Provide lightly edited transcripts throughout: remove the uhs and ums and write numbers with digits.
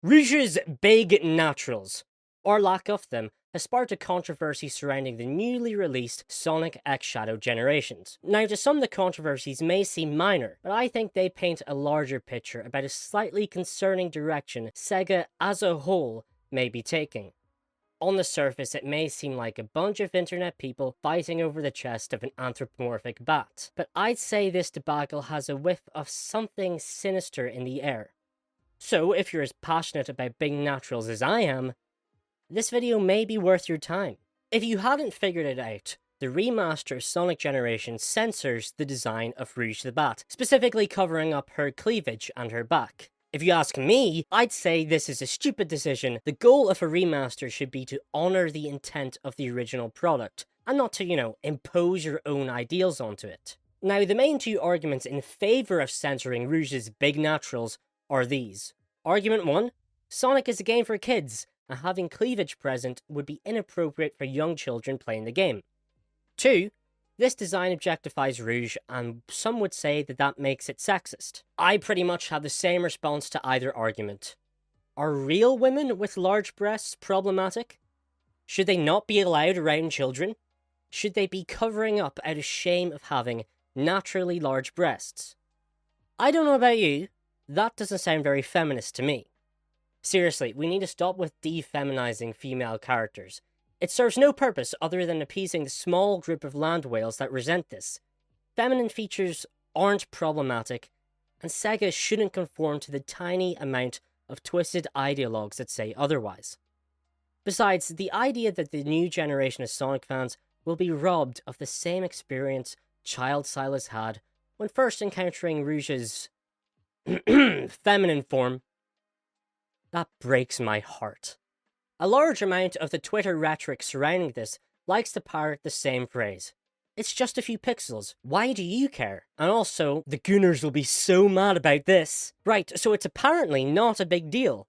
Rouge's big naturals, or lack of them, has sparked a controversy surrounding the newly released Sonic X Shadow Generations. Now, to some the controversies may seem minor, but I think they paint a larger picture about a slightly concerning direction Sega as a whole may be taking. On the surface, it may seem like a bunch of internet people fighting over the chest of an anthropomorphic bat, but I'd say this debacle has a whiff of something sinister in the air. So, if you're as passionate about big naturals as I am, this video may be worth your time. If you hadn't figured it out, the remaster of Sonic Generations censors the design of Rouge the Bat, specifically covering up her cleavage and her back. If you ask me, I'd say this is a stupid decision. The goal of a remaster should be to honor the intent of the original product, and not to, impose your own ideals onto it. Now, the main two arguments in favor of censoring Rouge's big naturals are these. Argument 1, Sonic is a game for kids, and having cleavage present would be inappropriate for young children playing the game. 2, this design objectifies Rouge, and some would say that makes it sexist. I pretty much have the same response to either argument. Are real women with large breasts problematic? Should they not be allowed around children? Should they be covering up out of shame of having naturally large breasts? I don't know about you, that doesn't sound very feminist to me. Seriously, we need to stop with defeminizing female characters. It serves no purpose other than appeasing the small group of land whales that resent this. Feminine features aren't problematic, and Sega shouldn't conform to the tiny amount of twisted ideologues that say otherwise. Besides, the idea that the new generation of Sonic fans will be robbed of the same experience Child Silas had when first encountering Rouge's feminine form, that breaks my heart. A large amount of the Twitter rhetoric surrounding this likes to parrot the same phrase. It's just a few pixels. Why do you care? And also, the Gooners will be so mad about this. Right, so it's apparently not a big deal.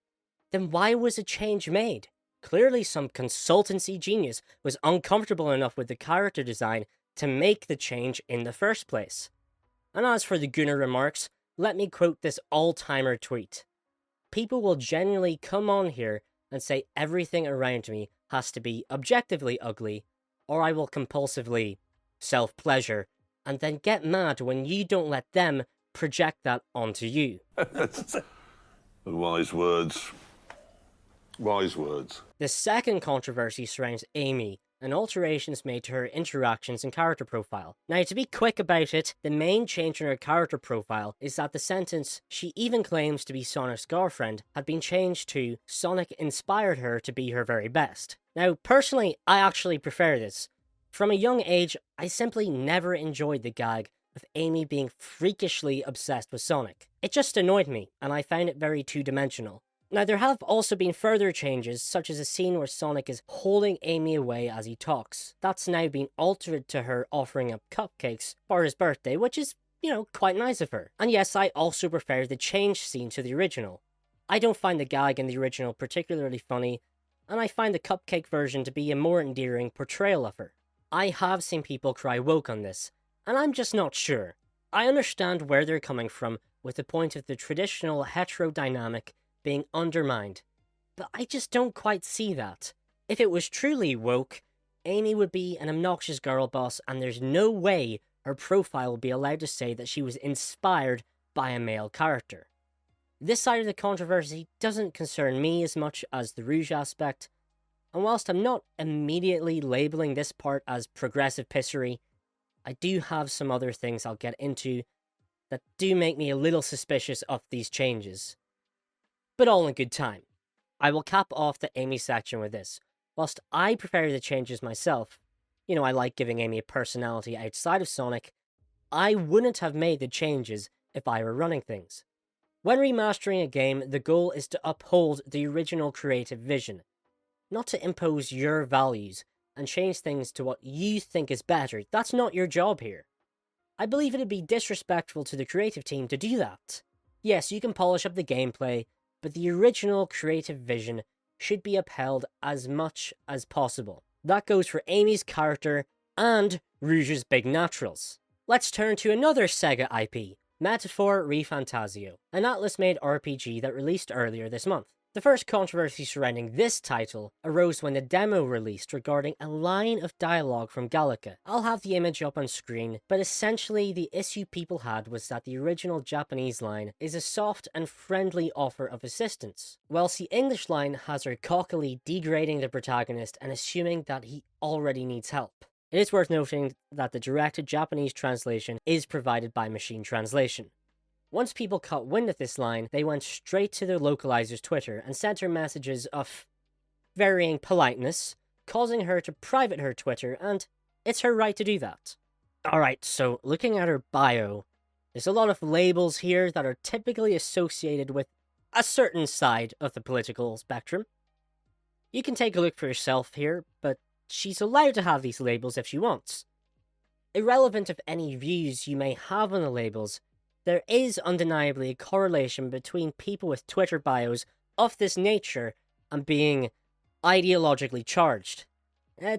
Then why was a change made? Clearly some consultancy genius was uncomfortable enough with the character design to make the change in the first place. And as for the Gooner remarks, let me quote this all-timer tweet. People will genuinely come on here and say everything around me has to be objectively ugly, or I will compulsively self-pleasure, and then get mad when you don't let them project that onto you. Wise words. Wise words. The second controversy surrounds Amy, and alterations made to her interactions and character profile. Now, to be quick about it, the main change in her character profile is that the sentence she even claims to be Sonic's girlfriend had been changed to Sonic inspired her to be her very best. Now, personally, I actually prefer this. From a young age, I simply never enjoyed the gag of Amy being freakishly obsessed with Sonic. It just annoyed me, and I found it very two-dimensional. Now, there have also been further changes, such as a scene where Sonic is holding Amy away as he talks. That's now been altered to her offering up cupcakes for his birthday, which is, quite nice of her. And yes, I also prefer the changed scene to the original. I don't find the gag in the original particularly funny, and I find the cupcake version to be a more endearing portrayal of her. I have seen people cry woke on this, and I'm just not sure. I understand where they're coming from with the point of the traditional heterodynamic being undermined, but I just don't quite see that. If it was truly woke, Amy would be an obnoxious girl boss, and there's no way her profile would be allowed to say that she was inspired by a male character. This side of the controversy doesn't concern me as much as the Rouge aspect, and whilst I'm not immediately labeling this part as progressive pissery, I do have some other things I'll get into that do make me a little suspicious of these changes. But all in good time. I will cap off the Amy section with this. Whilst I prefer the changes myself, I like giving Amy a personality outside of Sonic, I wouldn't have made the changes if I were running things. When remastering a game, the goal is to uphold the original creative vision, not to impose your values and change things to what you think is better. That's not your job here. I believe it'd be disrespectful to the creative team to do that. Yes, you can polish up the gameplay, but the original creative vision should be upheld as much as possible. That goes for Amy's character and Rouge's big naturals. Let's turn to another Sega IP, Metaphor ReFantazio, an Atlas-made RPG that released earlier this month. The first controversy surrounding this title arose when the demo released regarding a line of dialogue from Gallica. I'll have the image up on screen, but essentially the issue people had was that the original Japanese line is a soft and friendly offer of assistance, whilst the English line has her cockily degrading the protagonist and assuming that he already needs help. It is worth noting that the direct Japanese translation is provided by machine translation. Once people caught wind of this line, they went straight to the localizer's Twitter and sent her messages of varying politeness, causing her to private her Twitter, and it's her right to do that. Alright, so looking at her bio, there's a lot of labels here that are typically associated with a certain side of the political spectrum. You can take a look for yourself here, but she's allowed to have these labels if she wants. Irrelevant of any views you may have on the labels, there is undeniably a correlation between people with Twitter bios of this nature and being ideologically charged.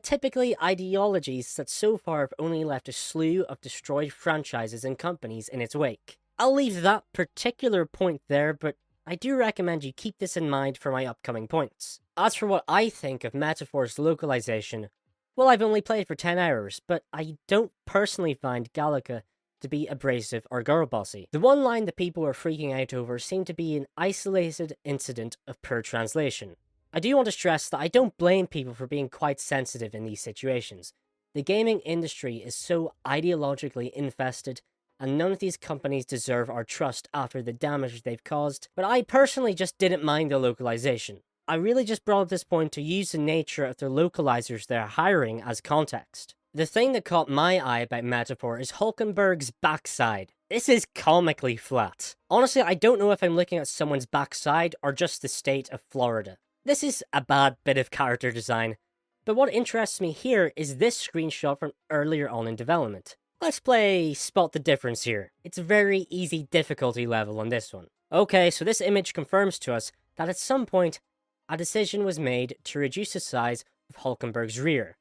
Typically ideologies that so far have only left a slew of destroyed franchises and companies in its wake. I'll leave that particular point there, but I do recommend you keep this in mind for my upcoming points. As for what I think of Metaphor's localization, well, I've only played for 10 hours, but I don't personally find Gallica to be abrasive or girl-bossy. The one line that people were freaking out over seemed to be an isolated incident of poor translation. I do want to stress that I don't blame people for being quite sensitive in these situations. The gaming industry is so ideologically infested, and none of these companies deserve our trust after the damage they've caused, but I personally just didn't mind the localization. I really just brought up this point to use the nature of the localizers they're hiring as context. The thing that caught my eye about Metaphor is Hulkenberg's backside. This is comically flat. Honestly, I don't know if I'm looking at someone's backside or just the state of Florida. This is a bad bit of character design, but what interests me here is this screenshot from earlier on in development. Let's play Spot the Difference here. It's a very easy difficulty level on this one. Okay, so this image confirms to us that at some point, a decision was made to reduce the size of Hulkenberg's rear.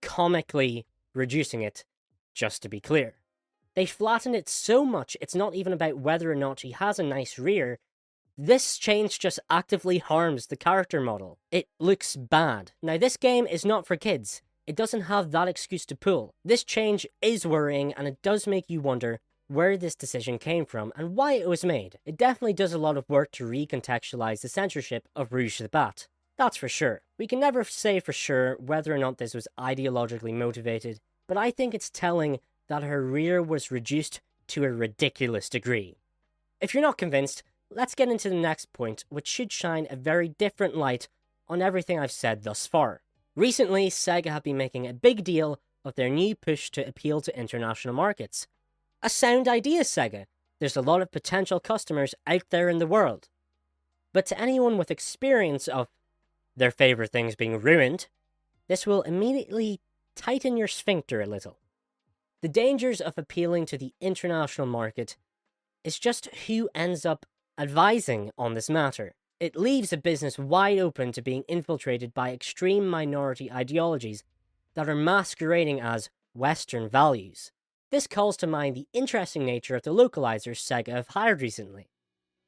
Comically reducing it, just to be clear. They flattened it so much it's not even about whether or not he has a nice rear. This change just actively harms the character model. It looks bad. Now this game is not for kids. It doesn't have that excuse to pull. This change is worrying and it does make you wonder where this decision came from and why it was made. It definitely does a lot of work to recontextualize the censorship of Rouge the Bat. That's for sure. We can never say for sure whether or not this was ideologically motivated, but I think it's telling that her rear was reduced to a ridiculous degree. If you're not convinced, let's get into the next point, which should shine a very different light on everything I've said thus far. Recently, Sega have been making a big deal of their new push to appeal to international markets. A sound idea, Sega. There's a lot of potential customers out there in the world. But to anyone with experience of their favorite things being ruined, this will immediately tighten your sphincter a little. The dangers of appealing to the international market is just who ends up advising on this matter. It leaves a business wide open to being infiltrated by extreme minority ideologies that are masquerading as Western values. This calls to mind the interesting nature of the localizers Sega have hired recently.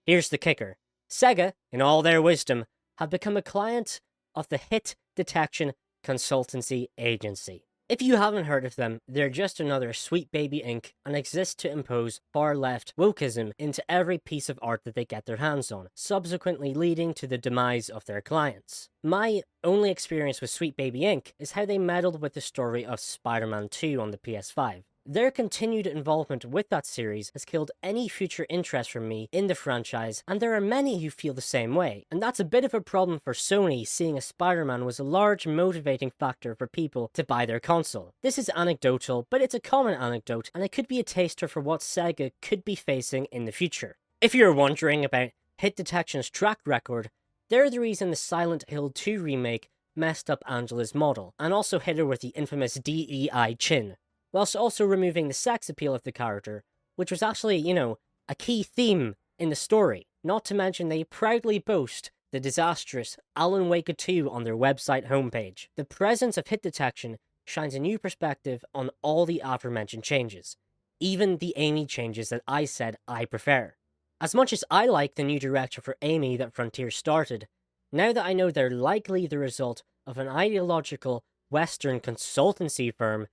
Here's the kicker. Sega, in all their wisdom, have become a client of the Hit Detection Consultancy Agency. If you haven't heard of them, they're just another Sweet Baby Inc. and exist to impose far-left wokeism into every piece of art that they get their hands on, subsequently leading to the demise of their clients. My only experience with Sweet Baby Inc. is how they meddled with the story of Spider-Man 2 on the PS5. Their continued involvement with that series has killed any future interest from me in the franchise, and there are many who feel the same way. And that's a bit of a problem for Sony, seeing as Spider-Man was a large motivating factor for people to buy their console. This is anecdotal, but it's a common anecdote, and it could be a taster for what Sega could be facing in the future. If you're wondering about Hit Detection's track record, they're the reason the Silent Hill 2 remake messed up Angela's model, and also hit her with the infamous DEI chin, whilst also removing the sex appeal of the character, which was actually, a key theme in the story. Not to mention they proudly boast the disastrous Alan Wake 2 on their website homepage. The presence of Hit Detection shines a new perspective on all the aforementioned changes, even the Amy changes that I said I prefer. As much as I like the new direction for Amy that Frontier started, Now that I know they're likely the result of an ideological Western consultancy firm,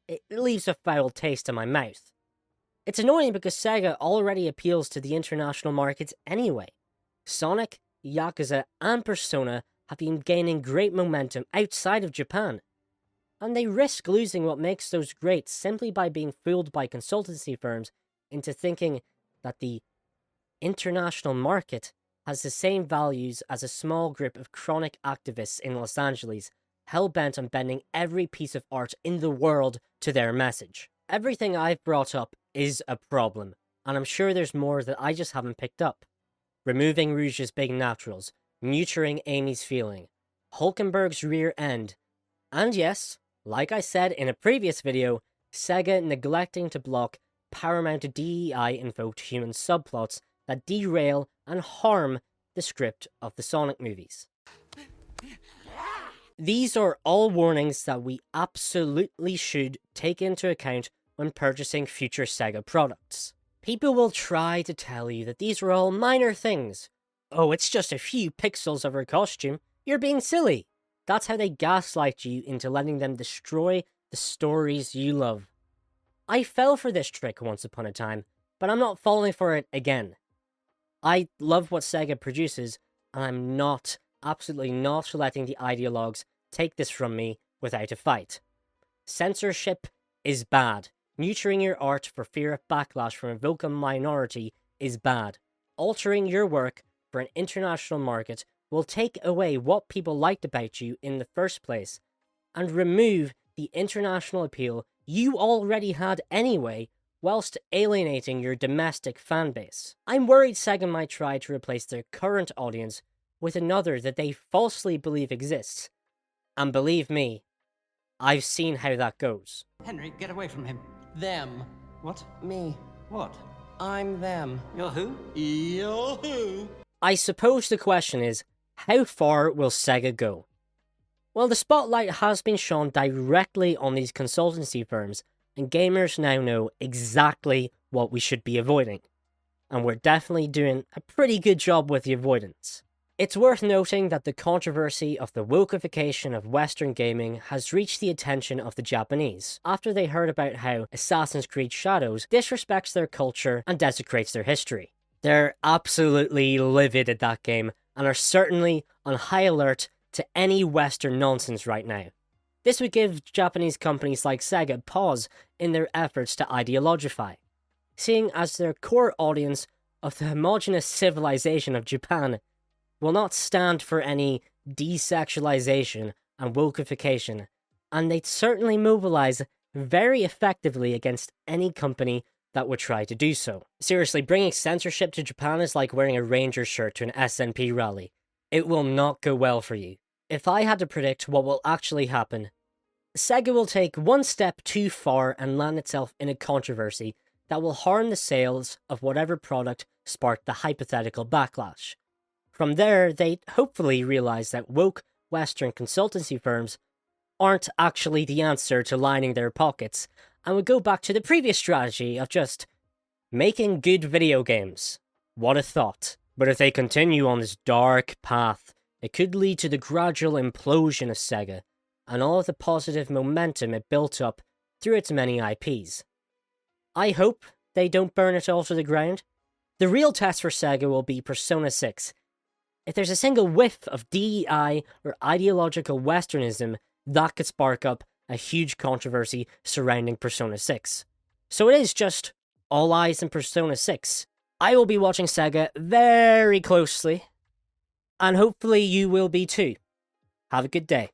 it leaves a foul taste in my mouth. It's annoying because Sega already appeals to the international markets anyway. Sonic, Yakuza, and Persona have been gaining great momentum outside of Japan, and they risk losing what makes those great simply by being fooled by consultancy firms into thinking that the international market has the same values as a small group of chronic activists in Los Angeles, hell-bent on bending every piece of art in the world to their message. Everything I've brought up is a problem, and I'm sure there's more that I just haven't picked up. Removing Rouge's big naturals, neutering Amy's feeling, Hulkenberg's rear end, and yes, like I said in a previous video, Sega neglecting to block Paramount DEI-invoked human subplots that derail and harm the script of the Sonic movies. These are all warnings that we absolutely should take into account when purchasing future Sega products. People will try to tell you that these are all minor things. Oh, it's just a few pixels of her costume. You're being silly. That's how they gaslight you into letting them destroy the stories you love. I fell for this trick once upon a time, but I'm not falling for it again. I love what Sega produces, and I'm not, absolutely not letting the ideologues take this from me without a fight. Censorship is bad. Neutering your art for fear of backlash from a vocal minority is bad. Altering your work for an international market will take away what people liked about you in the first place, and remove the international appeal you already had anyway, whilst alienating your domestic fanbase. I'm worried Sega might try to replace their current audience with another that they falsely believe exists. And believe me, I've seen how that goes. Henry, get away from him. Them. What? Me. What? I'm them. You're who? You're who? I suppose the question is, how far will Sega go? Well, the spotlight has been shone directly on these consultancy firms, and gamers now know exactly what we should be avoiding. And we're definitely doing a pretty good job with the avoidance. It's worth noting that the controversy of the wokeification of Western gaming has reached the attention of the Japanese, after they heard about how Assassin's Creed Shadows disrespects their culture and desecrates their history. They're absolutely livid at that game, and are certainly on high alert to any Western nonsense right now. This would give Japanese companies like Sega pause in their efforts to ideologify, seeing as their core audience of the homogeneous civilization of Japan will not stand for any desexualization and wokeification, and they'd certainly mobilize very effectively against any company that would try to do so. Seriously, bringing censorship to Japan is like wearing a Rangers shirt to an SNP rally. It will not go well for you. If I had to predict what will actually happen, Sega will take one step too far and land itself in a controversy that will harm the sales of whatever product sparked the hypothetical backlash. From there, they hopefully realize that woke Western consultancy firms aren't actually the answer to lining their pockets, and would go back to the previous strategy of just making good video games. What a thought. But if they continue on this dark path, it could lead to the gradual implosion of Sega, and all of the positive momentum it built up through its many IPs. I hope they don't burn it all to the ground. The real test for Sega will be Persona 6. If there's a single whiff of DEI or ideological Westernism, that could spark up a huge controversy surrounding Persona 6. So it is just all eyes on Persona 6. I will be watching Sega very closely, and hopefully you will be too. Have a good day.